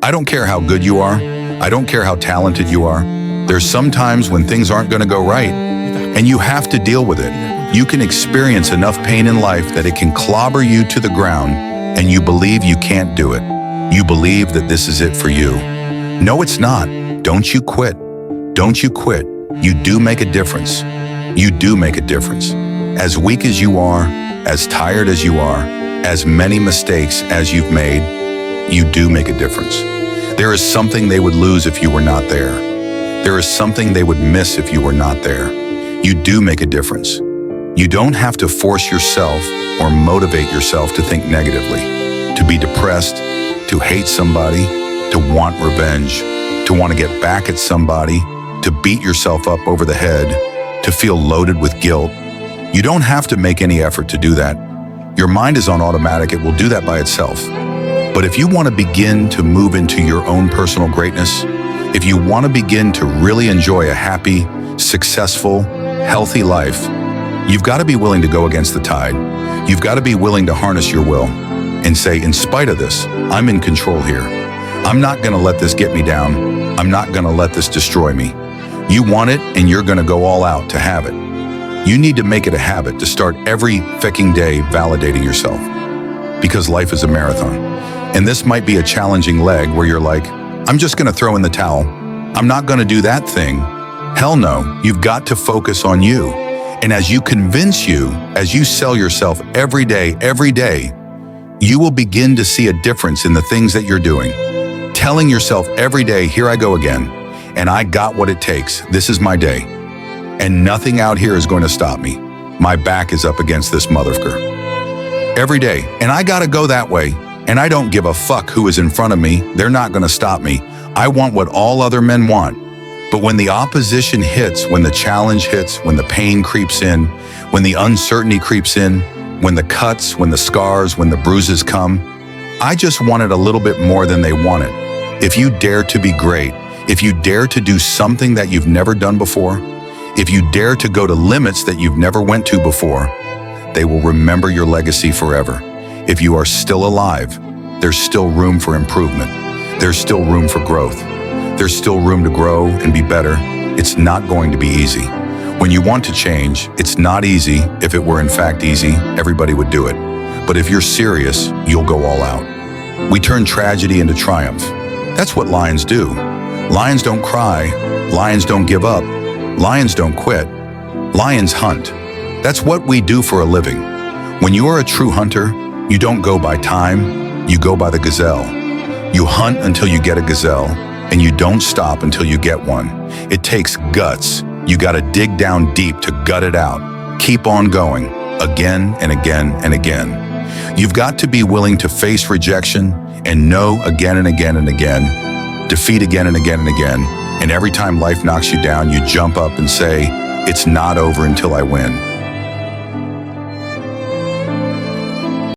I don't care how good you are. I don't care how talented you are. There's some times when things aren't going to go right, and you have to deal with it. You can experience enough pain in life that it can clobber you to the ground, and you believe you can't do it. You believe that this is it for you. No, it's not. Don't you quit. Don't you quit. You do make a difference. You do make a difference. As weak as you are, as tired as you are, as many mistakes as you've made, you do make a difference. There is something they would lose if you were not there. There is something they would miss if you were not there. You do make a difference. You don't have to force yourself or motivate yourself to think negatively, to be depressed, to hate somebody, to want revenge, to want to get back at somebody, to beat yourself up over the head, to feel loaded with guilt. You don't have to make any effort to do that. Your mind is on automatic. It will do that by itself. But if you want to begin to move into your own personal greatness, if you want to begin to really enjoy a happy, successful, healthy life, you've got to be willing to go against the tide. You've got to be willing to harness your will and say, in spite of this, I'm in control here. I'm not going to let this get me down. I'm not going to let this destroy me. You want it, and you're going to go all out to have it. You need to make it a habit to start every fucking day validating yourself, because life is a marathon. And this might be a challenging leg where you're like, I'm just going to throw in the towel. I'm not going to do that thing. Hell no, you've got to focus on you. And as you convince you, as you sell yourself every day, you will begin to see a difference in the things that you're doing. Telling yourself every day, here I go again, and I got what it takes. This is my day. And nothing out here is going to stop me. My back is up against this motherfucker. Every day, and I got to go that way. And I don't give a fuck who is in front of me. They're not going to stop me. I want what all other men want. But when the opposition hits, when the challenge hits, when the pain creeps in, when the uncertainty creeps in, when the cuts, when the scars, when the bruises come, I just wanted a little bit more than they wanted. If you dare to be great, if you dare to do something that you've never done before, if you dare to go to limits that you've never went to before, they will remember your legacy forever. If you are still alive, there's still room for improvement. There's still room for growth. There's still room to grow and be better. It's not going to be easy. When you want to change, it's not easy. If it were in fact easy, everybody would do it. But if you're serious, you'll go all out. We turn tragedy into triumph. That's what lions do. Lions don't cry. Lions don't give up. Lions don't quit. Lions hunt. That's what we do for a living. When you are a true hunter, you don't go by time, you go by the gazelle. You hunt until you get a gazelle, and you don't stop until you get one. It takes guts. You gotta dig down deep to gut it out. Keep on going, again and again and again. You've got to be willing to face rejection and no again and again and again, defeat again and again and again, and every time life knocks you down, you jump up and say, it's not over until I win.